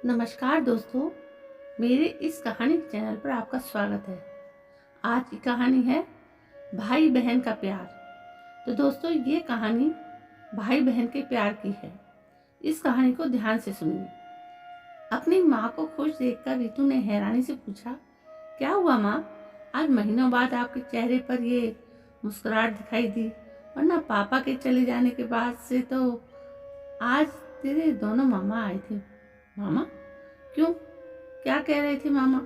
नमस्कार दोस्तों, मेरे इस कहानी चैनल पर आपका स्वागत है। आज की कहानी है भाई बहन का प्यार। तो दोस्तों, ये कहानी भाई बहन के प्यार की है। इस कहानी को ध्यान से सुनिए। अपनी माँ को खुश देखकर रितु ने हैरानी से पूछा, क्या हुआ माँ? आज महीनों बाद आपके चेहरे पर ये मुस्कुराहट दिखाई दी, वरना पापा के चले जाने के बाद से तो आज तेरे दोनों मामा आए थे। मामा? क्यों? क्या कह रहे थे मामा?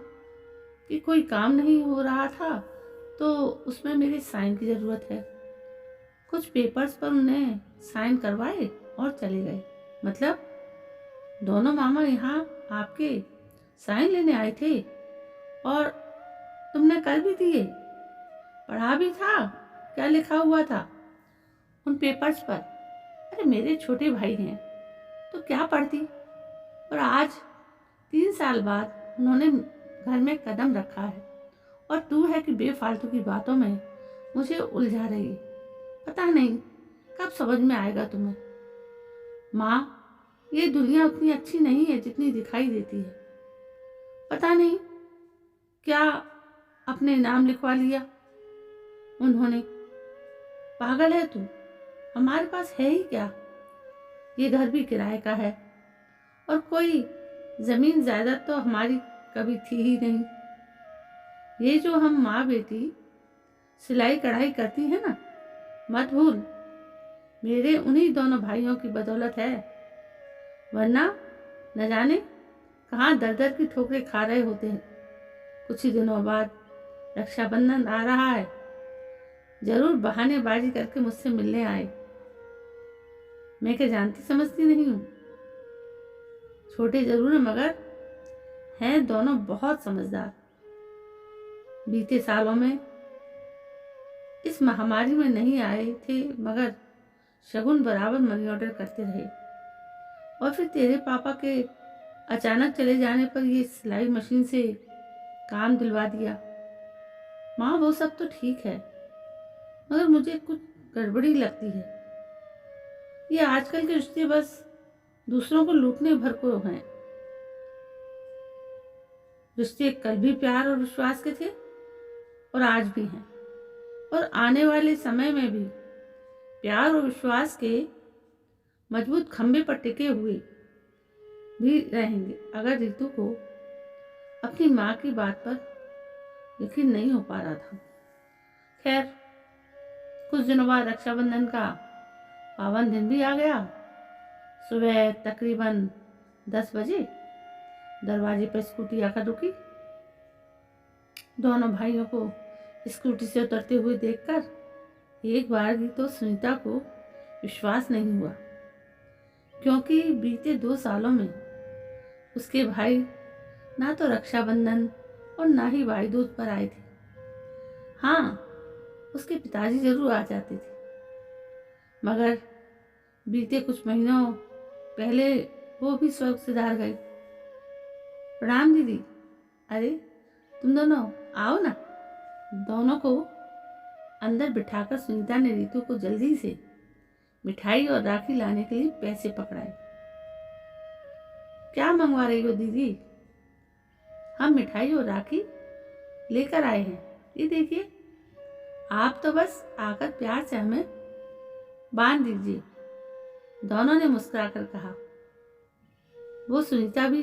कि कोई काम नहीं हो रहा था तो उसमें मेरे साइन की ज़रूरत है। कुछ पेपर्स पर उन्हें साइन करवाए और चले गए। मतलब दोनों मामा यहाँ आपके साइन लेने आए थे और तुमने कर भी दिए? पढ़ा भी था? क्या लिखा हुआ था उन पेपर्स पर? अरे मेरे छोटे भाई हैं तो क्या पढ़ती। और आज 3 साल बाद उन्होंने घर में कदम रखा है और तू है कि बेफालतू की बातों में मुझे उलझा रही है। पता नहीं कब समझ में आएगा तुम्हें। माँ, ये दुनिया उतनी अच्छी नहीं है जितनी दिखाई देती है। पता नहीं क्या अपने नाम लिखवा लिया उन्होंने। पागल है तू। हमारे पास है ही क्या? ये घर भी किराए का है और कोई जमीन जायदाद तो हमारी कभी थी ही नहीं। ये जो हम माँ बेटी सिलाई कढ़ाई करती है ना, मत भूल मेरे उन्हीं दोनों भाइयों की बदौलत है, वरना न जाने कहाँ दर दर की ठोकरें खा रहे होते हैं। कुछ ही दिनों बाद रक्षाबंधन आ रहा है, जरूर बहानेबाजी करके मुझसे मिलने आए। मैं क्या जानती समझती नहीं हूँ। छोटे जरूर हैं मगर हैं दोनों बहुत समझदार। बीते सालों में इस महामारी में नहीं आए थे मगर शगुन बराबर मनी ऑर्डर करते रहे। और फिर तेरे पापा के अचानक चले जाने पर ये सिलाई मशीन से काम दिलवा दिया। माँ, वो सब तो ठीक है मगर मुझे कुछ गड़बड़ी लगती है। ये आजकल के रिश्ते बस दूसरों को लूटने भर को हैं। रिश्ते कल भी प्यार और विश्वास के थे और आज भी हैं और आने वाले समय में भी प्यार और विश्वास के मजबूत खंभे पर टिके हुए भी रहेंगे। अगर रितु को अपनी माँ की बात पर यकीन नहीं हो पा रहा था। खैर, कुछ दिनों बाद रक्षाबंधन का पावन दिन भी आ गया। सुबह तकरीबन 10 बजे दरवाजे पर स्कूटी आकर रुकी। दोनों भाइयों को स्कूटी से उतरते हुए देखकर एक बार भी तो सुनीता को विश्वास नहीं हुआ, क्योंकि बीते 2 सालों में उसके भाई ना तो रक्षाबंधन और ना ही भाई दूज पर आए थे। हाँ, उसके पिताजी जरूर आ जाते थे मगर बीते कुछ महीनों पहले वो भी स्वर्ग सिधार गए। प्रणाम दीदी। अरे तुम दोनों आओ ना। दोनों को अंदर बिठाकर सुनीता ने रितु को जल्दी से मिठाई और राखी लाने के लिए पैसे पकड़ाए। क्या मंगवा रही हो दीदी? हम मिठाई और राखी लेकर आए हैं। ये देखिए, आप तो बस आकर प्यार से हमें बांध दीजिए, दोनों ने मुस्कुराकर कहा। वो सुनीता भी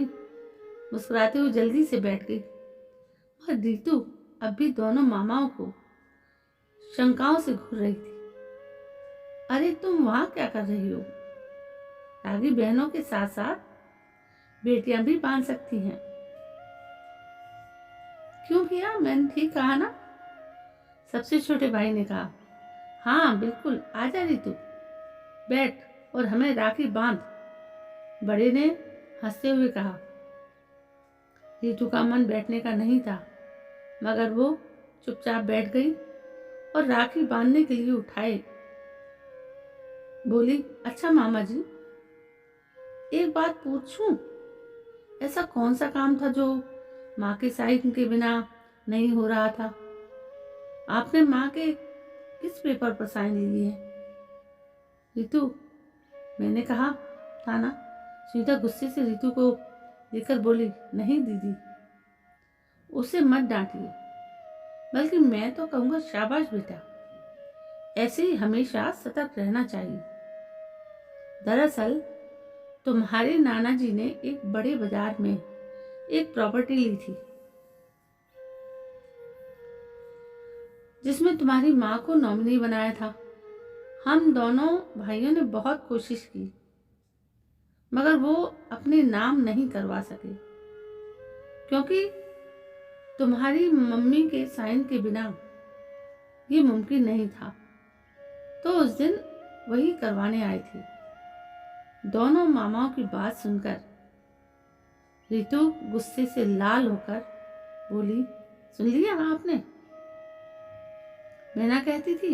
मुस्कुराते हुए जल्दी से बैठ गई और रितु अब भी दोनों मामाओं को शंकाओं से घूर रही थी। अरे तुम वहां क्या कर रही हो? रागी बहनों के साथ साथ बेटियां भी बांध सकती हैं। क्यों भैया, मैंने ठीक कहा ना? सबसे छोटे भाई ने कहा। हाँ बिल्कुल, आजा रितु, बैठ और हमें राखी बांध, बड़े ने हंसते हुए कहा। रितु का मन बैठने का नहीं था मगर वो चुपचाप बैठ गई और राखी बांधने के लिए उठाए बोली, अच्छा मामा जी, एक बात पूछूं? ऐसा कौन सा काम था जो माँ के साइन के बिना नहीं हो रहा था? आपने माँ के किस पेपर पर साइन लिए हैं? रितु, मैंने कहा था ना। सुनीता गुस्से से रितु को देकर बोली, नहीं दीदी, उसे मत डांटिए, बल्कि मैं तो कहूँगा शाबाश बेटा, ऐसे ही हमेशा सतर्क रहना चाहिए। दरअसल तुम्हारे नाना जी ने एक बड़े बाजार में एक प्रॉपर्टी ली थी, जिसमें तुम्हारी माँ को नॉमिनी बनाया था। हम दोनों भाइयों ने बहुत कोशिश की, मगर वो अपने नाम नहीं करवा सके, क्योंकि तुम्हारी मम्मी के साइन के बिना ये मुमकिन नहीं था। तो उस दिन वही करवाने आए थे। दोनों मामाओं की बात सुनकर रितु गुस्से से लाल होकर बोली, सुन लिया आपने? मैं ना कहती थी,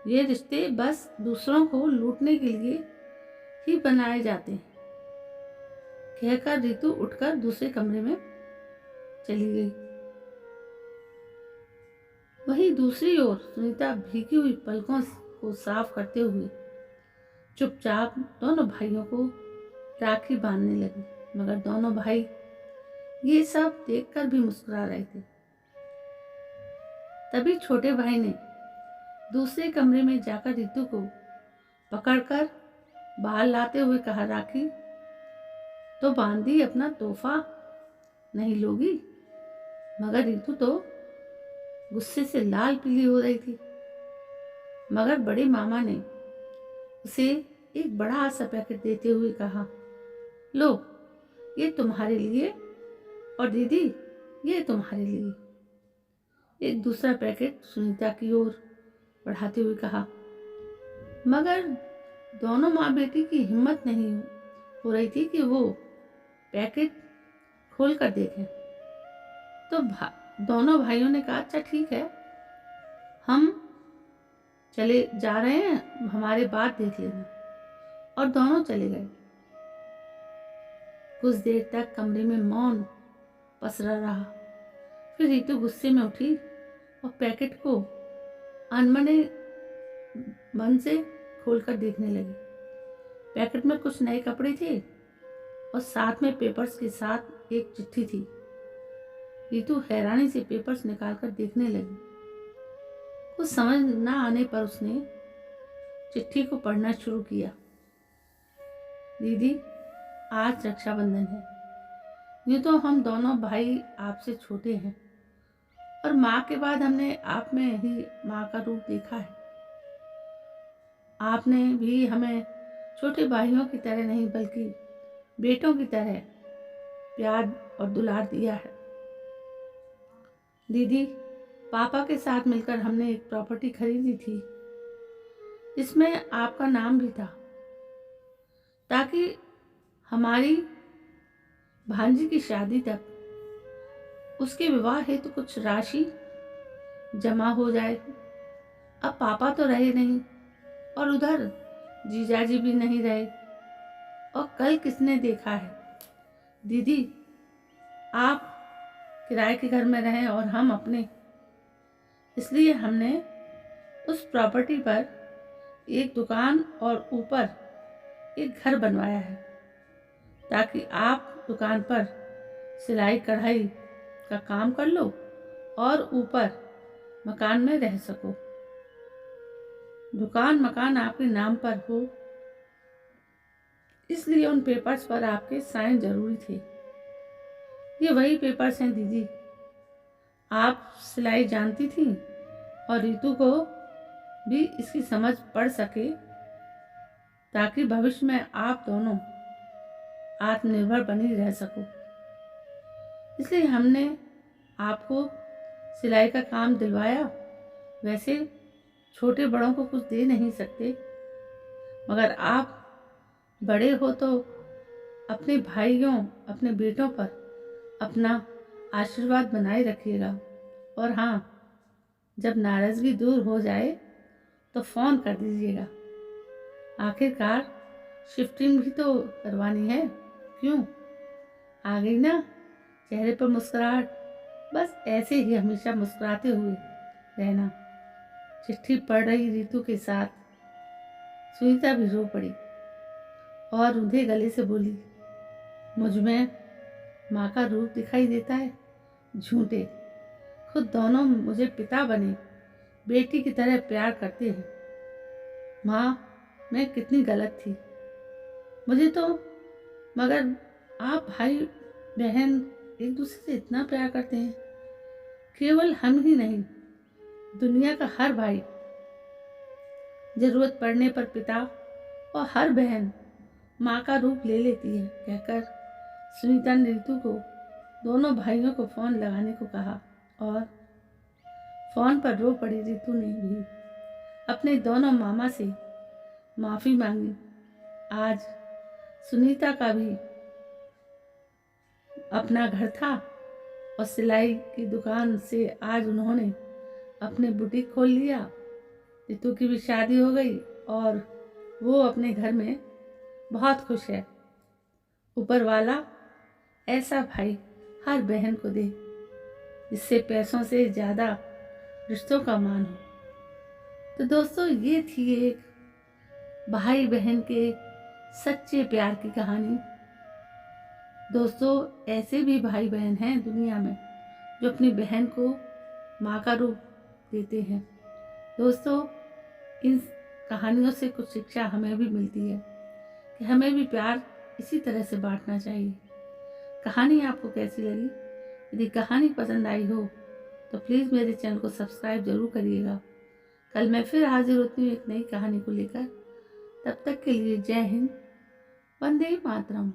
ये रिश्ते बस दूसरों को लूटने के लिए ही बनाए जाते हैं। कहकर रितु उठकर दूसरे कमरे में चली गई। वहीं दूसरी ओर सुनीता भीगी हुई पलकों को साफ करते हुए चुपचाप दोनों भाइयों को राखी बांधने लगी, मगर दोनों भाई ये सब देखकर भी मुस्कुरा रहे थे। तभी छोटे भाई ने दूसरे कमरे में जाकर रितु को पकड़कर बाहर लाते हुए कहा, राखी तो बांधी, अपना तोहफा नहीं लोगी? मगर रितु तो गुस्से से लाल पीली हो रही थी। मगर बड़े मामा ने उसे एक बड़ा सा पैकेट देते हुए कहा, लो, ये तुम्हारे लिए, और दीदी ये तुम्हारे लिए। एक दूसरा पैकेट सुनीता की ओर बढ़ाते हुए कहा। मगर दोनों माँ बेटी की हिम्मत नहीं हो रही थी कि वो पैकेट खोल कर देखें। तो दोनों भाइयों ने कहा, अच्छा ठीक है, हम चले जा रहे हैं, हमारे बाद देख लेना। और दोनों चले गए। कुछ देर तक कमरे में मौन पसरा रहा। फिर रितु गुस्से में उठी और पैकेट को अनमने मन से खोलकर देखने लगी। पैकेट में कुछ नए कपड़े थे और साथ में पेपर्स के साथ एक चिट्ठी थी। रितु हैरानी से पेपर्स निकालकर देखने लगी। कुछ समझ न आने पर उसने चिट्ठी को पढ़ना शुरू किया। दीदी, आज रक्षाबंधन है। यूँ तो हम दोनों भाई आपसे छोटे हैं, और माँ के बाद हमने आप में ही माँ का रूप देखा है। आपने भी हमें छोटे भाइयों की तरह नहीं, बल्कि बेटों की तरह प्यार और दुलार दिया है। दीदी, पापा के साथ मिलकर हमने एक प्रॉपर्टी खरीदी थी, इसमें आपका नाम भी था, ताकि हमारी भांजी की शादी तक उसके विवाह हेतु कुछ राशि जमा हो जाए। अब पापा तो रहे नहीं, और उधर जीजाजी भी नहीं रहे, और कल किसने देखा है दीदी, आप किराए के घर में रहें और हम अपने। इसलिए हमने उस प्रॉपर्टी पर एक दुकान और ऊपर एक घर बनवाया है, ताकि आप दुकान पर सिलाई कढ़ाई का काम कर लो और ऊपर मकान में रह सको। दुकान मकान आपके नाम पर हो, इसलिए उन पेपर्स पर आपके साइन जरूरी थे। ये वही पेपर्स हैं दीदी, आप सिलाई जानती थी, और रितु को भी इसकी समझ पड़ सके, ताकि भविष्य में आप दोनों आत्मनिर्भर बनी रह सको। इसलिए हमने आपको सिलाई का काम दिलवाया। वैसे छोटे बड़ों को कुछ दे नहीं सकते, मगर आप बड़े हो तो अपने भाइयों, अपने बेटों पर अपना आशीर्वाद बनाए रखिएगा। और हाँ, जब नाराज़गी दूर हो जाए तो फ़ोन कर दीजिएगा। आखिरकार शिफ्टिंग भी तो करवानी है, क्यों? आ गई ना चेहरे पर मुस्कुराहट। बस ऐसे ही हमेशा मुस्कुराते हुए रहना। चिट्ठी पढ़ रही रितु के साथ सुनीता भी रो पड़ी और उन्हें गले से बोली, मुझ में माँ का रूप दिखाई देता है। झूठे। खुद दोनों मुझे पिता बने बेटी की तरह प्यार करते हैं। माँ, मैं कितनी गलत थी। मुझे तो मगर आप भाई बहन एक दूसरे से इतना प्यार करते हैं। केवल हम ही नहीं, दुनिया का हर भाई जरूरत पड़ने पर पिता और हर बहन माँ का रूप ले लेती है, कहकर सुनीता ने रितु को दोनों भाइयों को फोन लगाने को कहा और फोन पर रो पड़ी रितु ने भी अपने दोनों मामा से माफी मांगी। आज सुनीता का भी अपना घर था और सिलाई की दुकान से आज उन्होंने अपने बुटीक खोल लिया। रितु की भी शादी हो गई और वो अपने घर में बहुत खुश है। ऊपर वाला ऐसा भाई हर बहन को दे जिससे पैसों से ज़्यादा रिश्तों का मान हो। तो दोस्तों, ये थी एक भाई बहन के सच्चे प्यार की कहानी। दोस्तों, ऐसे भी भाई बहन हैं दुनिया में जो अपनी बहन को माँ का रूप देते हैं। दोस्तों, इन कहानियों से कुछ शिक्षा हमें भी मिलती है कि हमें भी प्यार इसी तरह से बांटना चाहिए। कहानी आपको कैसी लगी? यदि कहानी पसंद आई हो तो प्लीज़ मेरे चैनल को सब्सक्राइब जरूर करिएगा। कल मैं फिर हाजिर होती हूँ एक नई कहानी को लेकर। तब तक के लिए जय हिंद, वंदे मातरम।